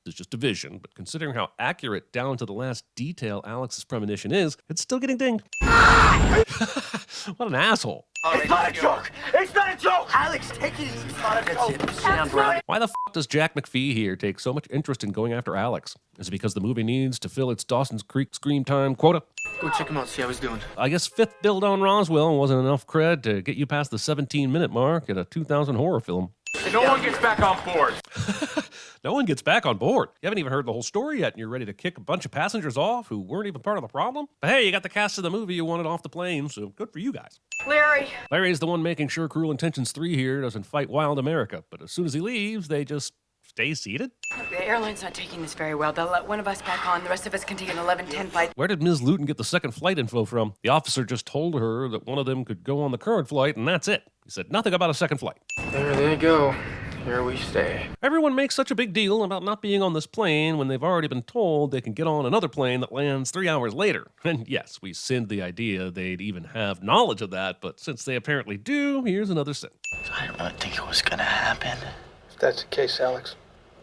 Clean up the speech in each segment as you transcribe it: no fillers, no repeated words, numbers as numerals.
is just a vision, but considering how accurate down to the last detail Alex's premonition is, it's still getting dinged. What an asshole. It's not a joke! It's not a joke! Alex, take it easy. It's not a joke. Sit down, bro. Why the f does Jack McPhee here take so much interest in going after Alex? Is it because the movie needs to fill its Dawson's Creek screen time quota? Go check him out, see how he's doing. I guess fifth build on Roswell wasn't enough cred to get you past the 17-minute mark in a 2000 horror film. No one gets back on board. No one gets back on board. You haven't even heard the whole story yet, and you're ready to kick a bunch of passengers off who weren't even part of the problem? But hey, you got the cast of the movie you wanted off the plane, so good for you guys. Larry. Larry's the one making sure Cruel Intentions 3 here doesn't fight Wild America, but as soon as he leaves, they just stay seated? The airline's not taking this very well. They'll let one of us back on. The rest of us can take an 11:10 flight. Where did Ms. Luton get the second flight info from? The officer just told her that one of them could go on the current flight, and that's it. He said nothing about a second flight. There they go. Here we stay. Everyone makes such a big deal about not being on this plane when they've already been told they can get on another plane that lands 3 hours later. And yes, we sinned the idea they'd even have knowledge of that, but since they apparently do, here's another sin. I didn't really think it was gonna happen. If that's the case, Alex,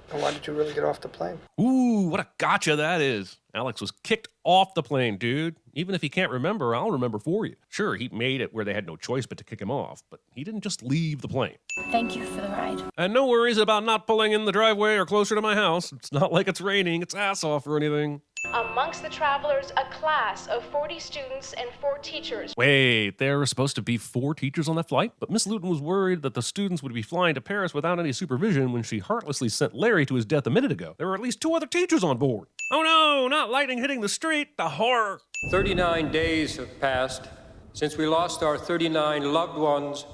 then why did you really get off the plane? Ooh, what a gotcha that is. Alex was kicked off the plane, dude. Even if he can't remember, I'll remember for you. Sure, he made it where they had no choice but to kick him off, but he didn't just leave the plane. Thank you for the ride. And no worries about not pulling in the driveway or closer to my house. It's not like it's raining, it's ass off or anything. Amongst the travelers, a class of 40 students and 4 teachers. Wait, there were supposed to be 4 teachers on that flight? But Miss Luton was worried that the students would be flying to Paris without any supervision when she heartlessly sent Larry to his death a minute ago. There were at least 2 other teachers on board. Oh no, not lightning hitting the street, the horror. 39 days have passed since we lost our 39 loved ones.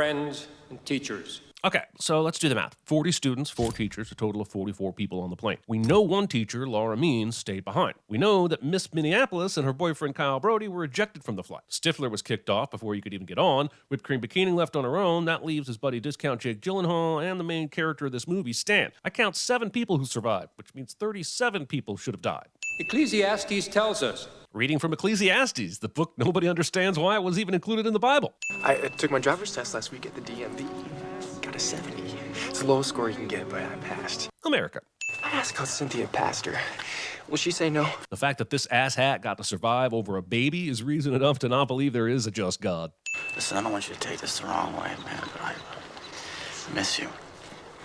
friends, and teachers. Okay, so let's do the math. 40 students, 4 teachers, a total of 44 people on the plane. We know one teacher, Laura Means, stayed behind. We know that Miss Minneapolis and her boyfriend Kyle Brody were ejected from the flight. Stifler was kicked off before you could even get on. Whipped Cream Bikini left on her own. That leaves his buddy Discount Jake Gyllenhaal and the main character of this movie, Stan. I count 7 people who survived, which means 37 people should have died. Ecclesiastes tells us Reading from Ecclesiastes, the book nobody understands why it was even included in the Bible. I took my driver's test last week at the DMV. Got a 70. It's the lowest score you can get, but I passed. America. I asked out Cynthia Pastor. Will she say no? The fact that this asshat got to survive over a baby is reason enough to not believe there is a just God. Listen, I don't want you to take this the wrong way, man, but I miss you.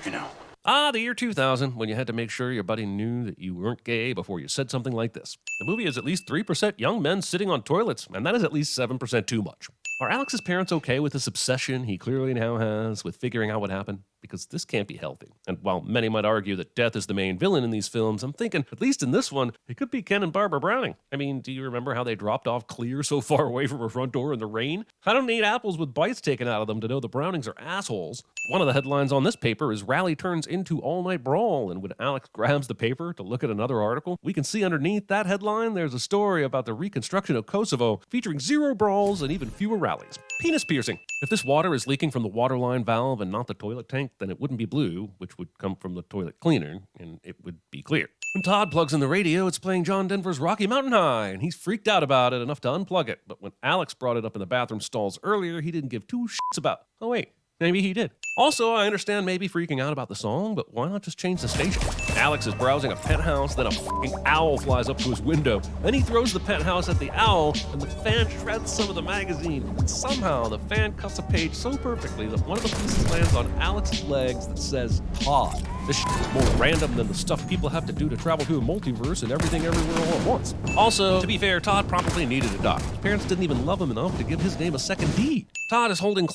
You know. Ah, the year 2000, when you had to make sure your buddy knew that you weren't gay before you said something like this. The movie is at least 3% young men sitting on toilets, and that is at least 7% too much. Are Alex's parents okay with this obsession he clearly now has with figuring out what happened? Because this can't be healthy. And while many might argue that death is the main villain in these films, I'm thinking, at least in this one, it could be Ken and Barbara Browning. I mean, do you remember how they dropped off clear so far away from her front door in the rain? I don't need apples with bites taken out of them to know the Brownings are assholes. One of the headlines on this paper is Rally turns into all-night brawl, and when Alex grabs the paper to look at another article, we can see underneath that headline there's a story about the reconstruction of Kosovo featuring 0 brawls and even fewer rallies. Penis piercing. If this water is leaking from the waterline valve and not the toilet tank, then it wouldn't be blue, which would come from the toilet cleaner, and it would be clear. When Todd plugs in the radio, it's playing John Denver's Rocky Mountain High, and he's freaked out about it enough to unplug it. But when Alex brought it up in the bathroom stalls earlier, he didn't give 2 shits about. Oh wait, maybe he did. Also, I understand maybe freaking out about the song, but why not just change the station? Alex is browsing a penthouse, then a fucking owl flies up to his window. Then he throws the penthouse at the owl, and the fan shreds some of the magazine. And somehow, the fan cuts a page so perfectly that one of the pieces lands on Alex's legs that says, Todd. This shit is more random than the stuff people have to do to travel through a multiverse and everything everywhere all at once. Also, to be fair, Todd probably needed a doc. His parents didn't even love him enough to give his name a second D. Todd is holding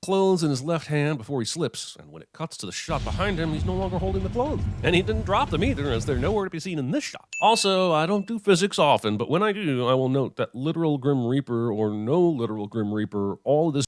clothes in his left hand before he slips, and when it cuts to the shot behind him, he's no longer holding the clothes. And he didn't drop them either, as they're nowhere to be seen in this shot. Also, I don't do physics often, but when I do, I will note that literal Grim Reaper or no literal Grim Reaper, all of this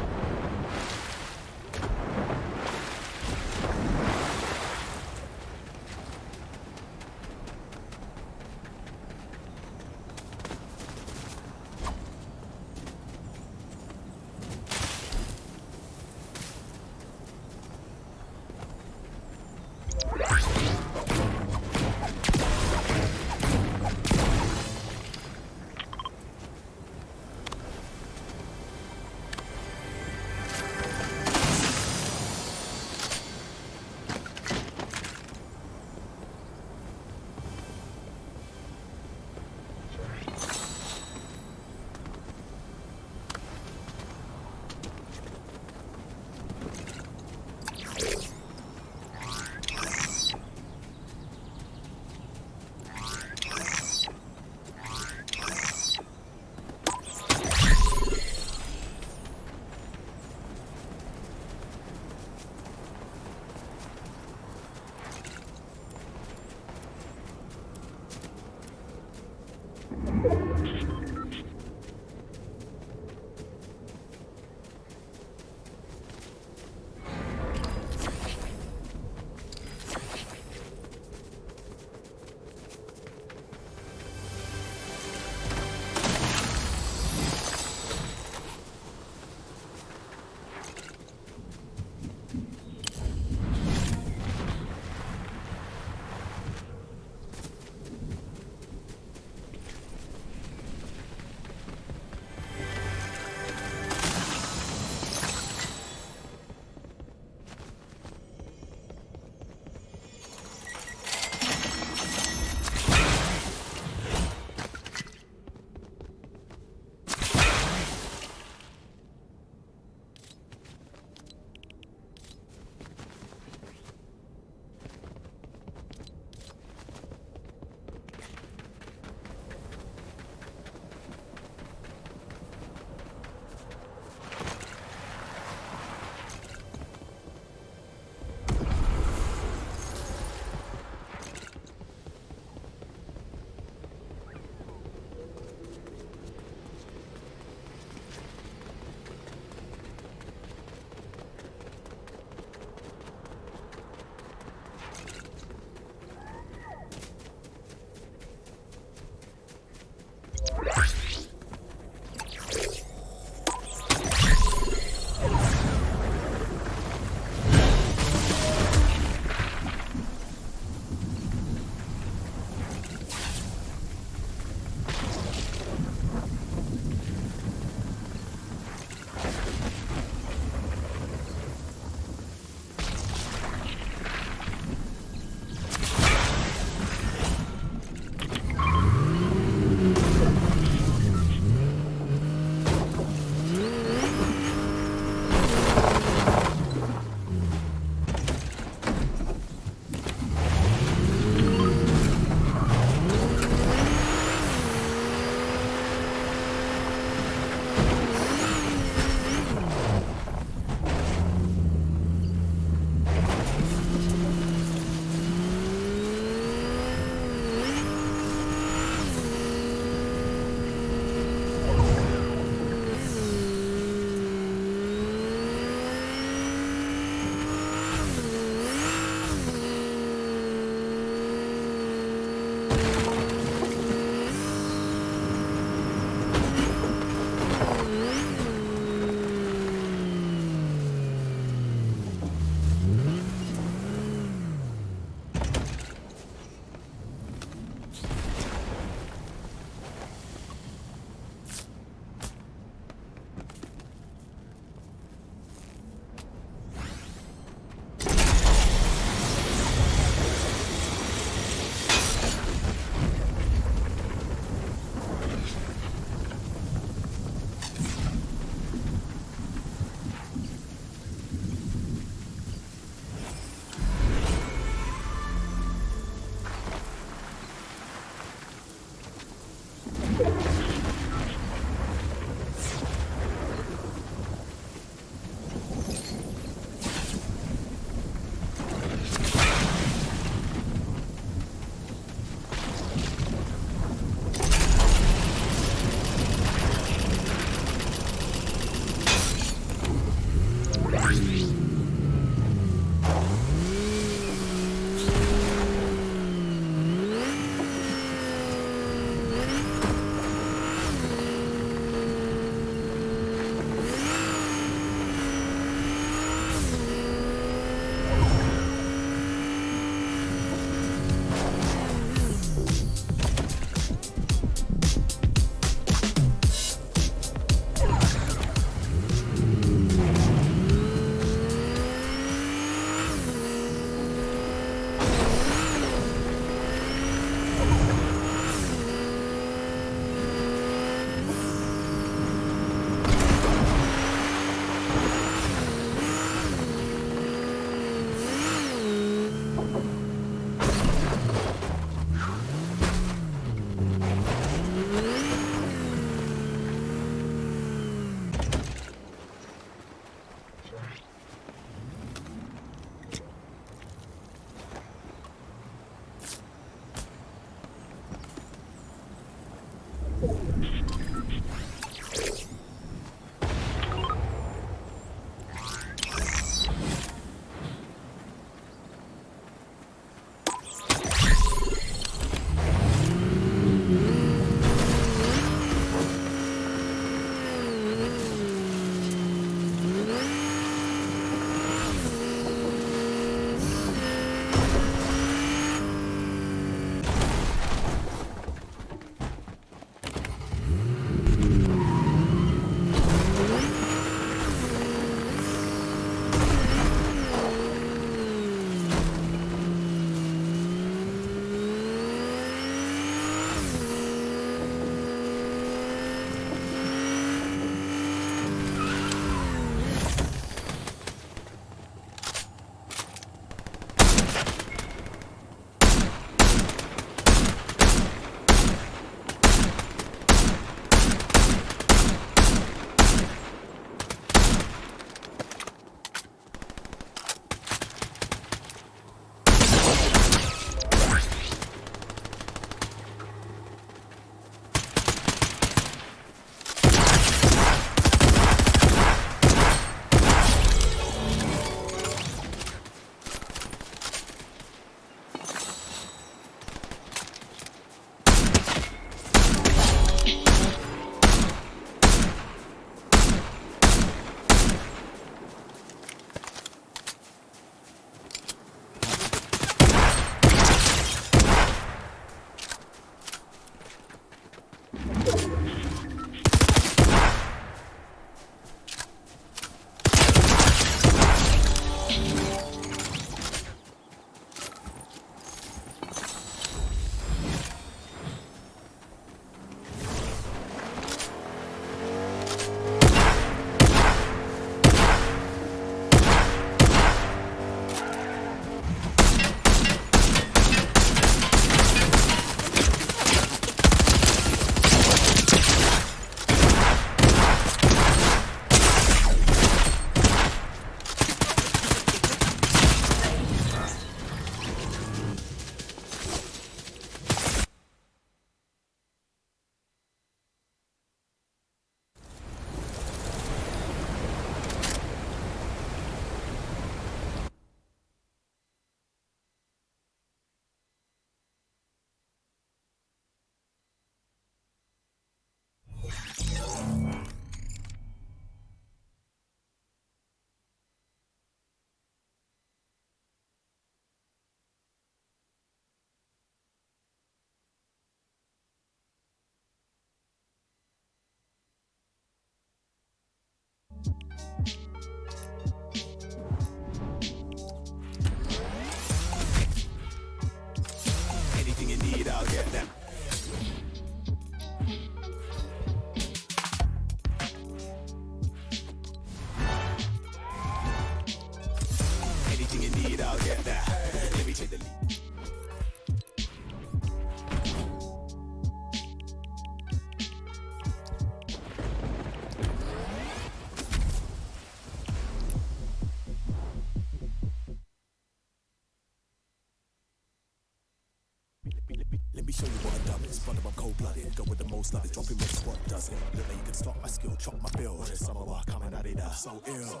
show you what I done is, brother, I'm cold-blooded. Go with the most love, dropping my squad does it. Look like you can stop my skill, chop my bill. This summer walk coming at it, I'm so ill.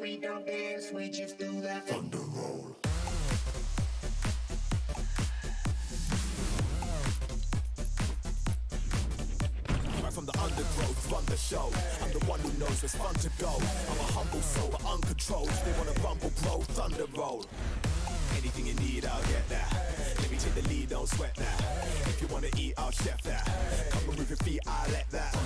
We don't dance, we just do that thunder roll. Right from the undergrowth, run the show. I'm the one who knows where's fun to go. I'm a humble soul, but uncontrolled. They wanna rumble, bro, thunder roll. Anything you need, I'll get that. Let me take the lead, don't sweat that. If you wanna eat, I'll chef that. Come and move your feet, I'll let that.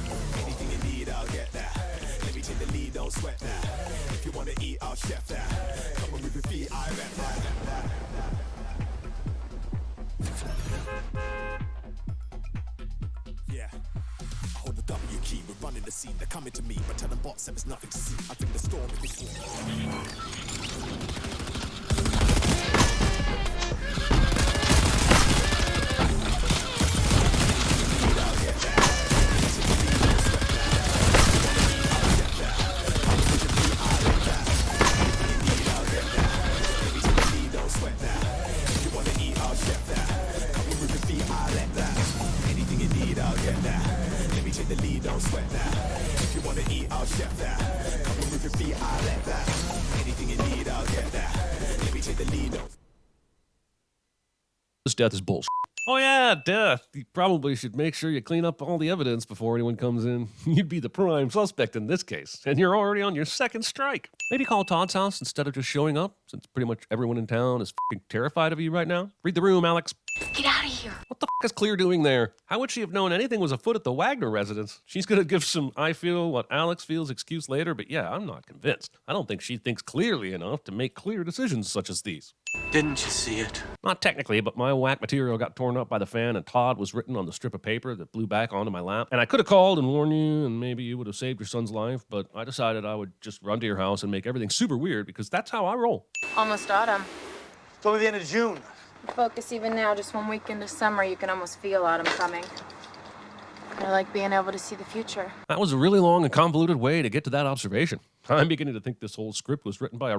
Anything you need, I'll get that. Let me take the lead, don't sweat that. If you wanna eat, I'll chef that. Come and move your feet, I rep that. Yeah. I hold the W key, we're running the scene. They're coming to me, but tell them bots there's nothing to see. I think the storm is This death is bullshit. Oh yeah, death. You probably should make sure you clean up all the evidence before anyone comes in. You'd be the prime suspect in this case, and you're already on your second strike. Maybe call Todd's house instead of just showing up, since pretty much everyone in town is f***ing terrified of you right now. Read the room, Alex. Get out of here. What the f*** is Clear doing there? How would she have known anything was afoot at the Wagner residence? She's gonna give some I feel what Alex feels excuse later, but yeah, I'm not convinced. I don't think she thinks clearly enough to make clear decisions such as these. Didn't you see it? Not technically, but my whack material got torn up by the fan and Todd was written on the strip of paper that blew back onto my lap. And I could have called and warned you and maybe you would have saved your son's life, but I decided I would just run to your house and make everything super weird because that's how I roll. Almost autumn. It's only the end of June. Focus even now, just 1 week into summer, you can almost feel autumn coming. I like being able to see the future. That was a really long and convoluted way to get to that observation. I'm beginning to think this whole script was written by a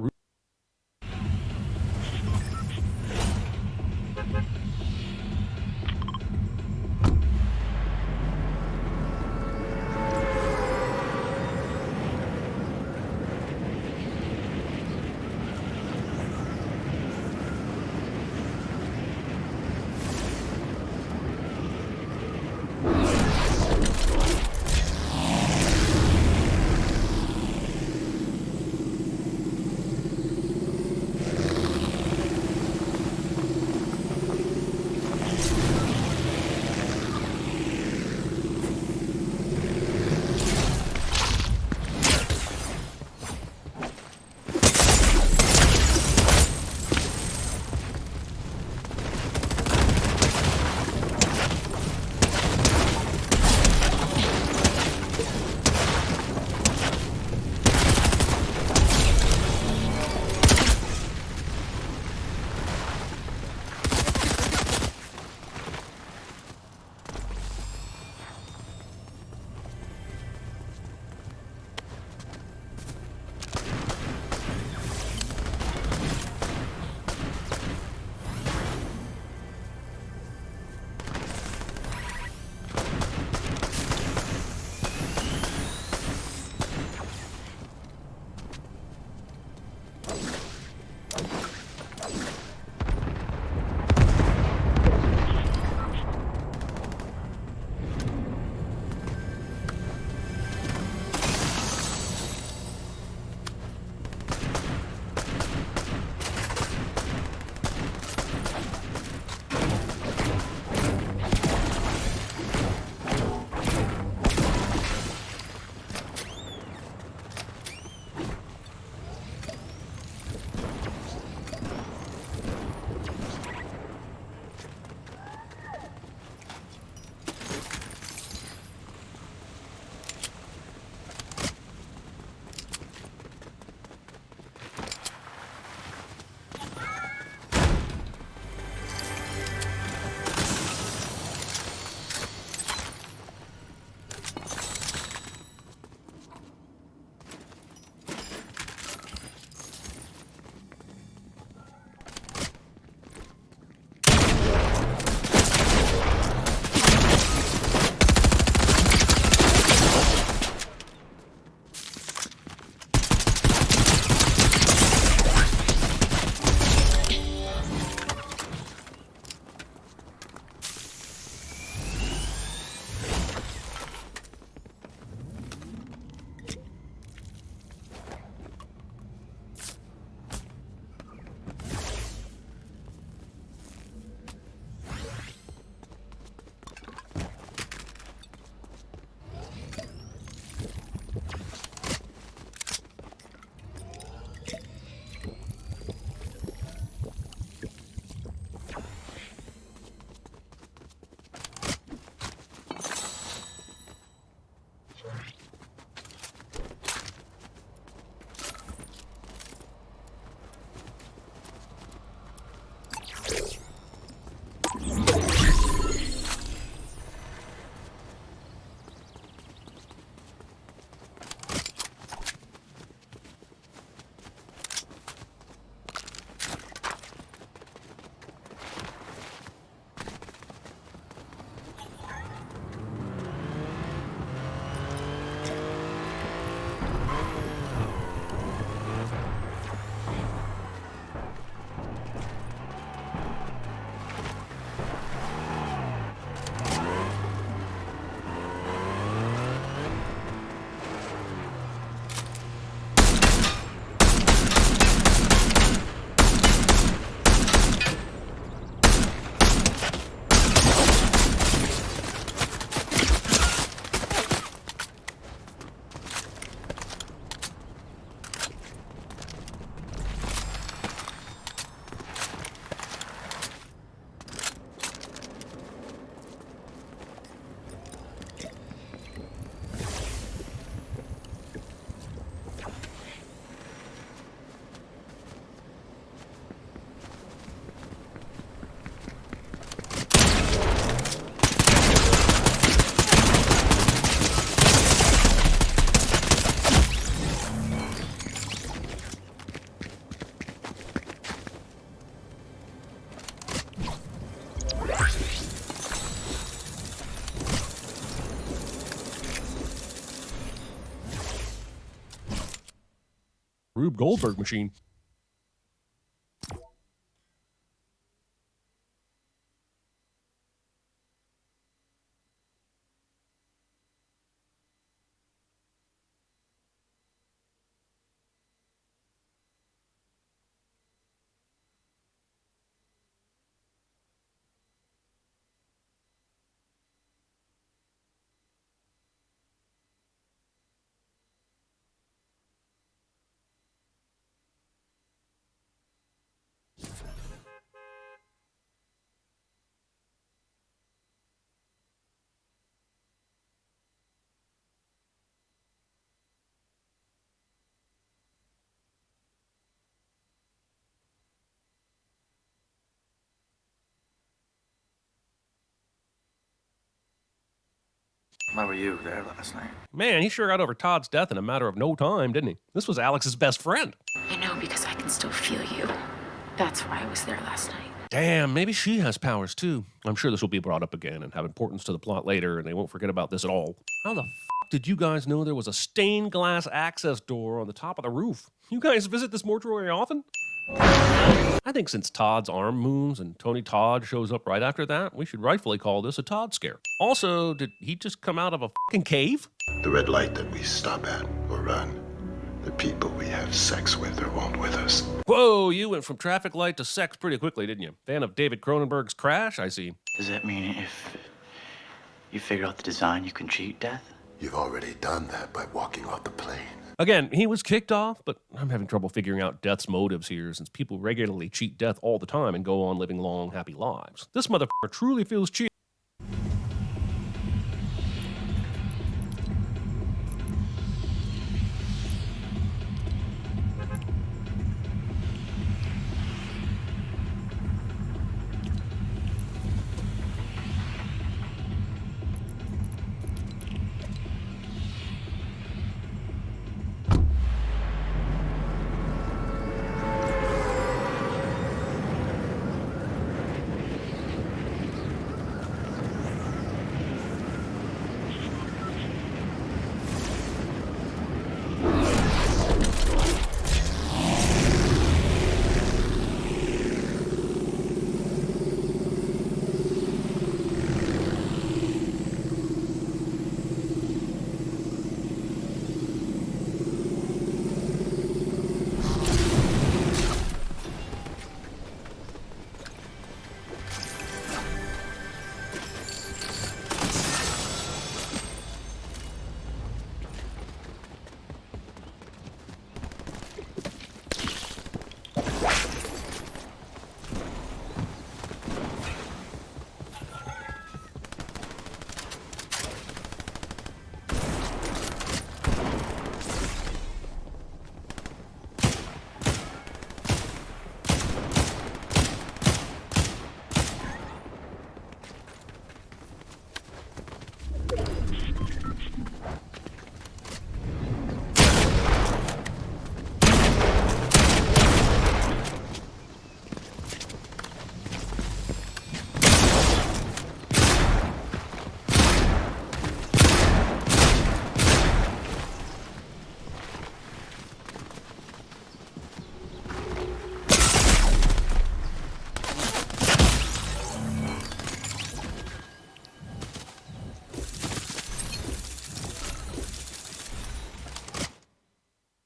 Rube Goldberg machine. Why were you there last night? Man, he sure got over Todd's death in a matter of no time, didn't he? This was Alex's best friend. I know because I can still feel you. That's why I was there last night. Damn, maybe she has powers too. I'm sure this will be brought up again and have importance to the plot later, and they won't forget about this at all. How the f did you guys know there was a stained glass access door on the top of the roof? You guys visit this mortuary often? I think since Todd's arm moves and Tony Todd shows up right after that, we should rightfully call this a Todd scare. Also, did he just come out of a fucking cave? The red light that we stop at or run. The people we have sex with or won't with us. Whoa, you went from traffic light to sex pretty quickly, didn't you? Fan of David Cronenberg's Crash, I see. Does that mean if you figure out the design, you can cheat death? You've already done that by walking off the plane. Again, he was kicked off, but I'm having trouble figuring out Death's motives here since people regularly cheat Death all the time and go on living long, happy lives. This motherfucker truly feels cheated.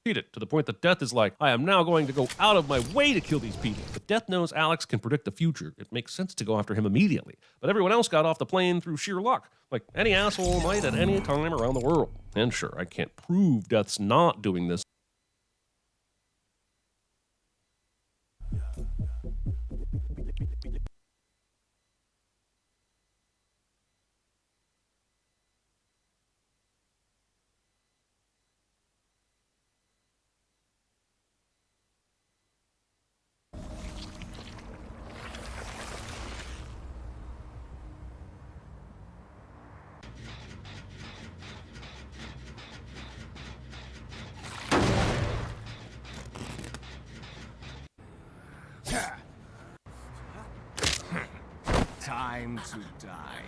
It to the point that Death is like, I am now going to go out of my way to kill these people. If Death knows Alex can predict the future, it makes sense to go after him immediately. But everyone else got off the plane through sheer luck, like any asshole might at any time around the world. And sure, I can't prove Death's not doing this. Time to die.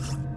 roll.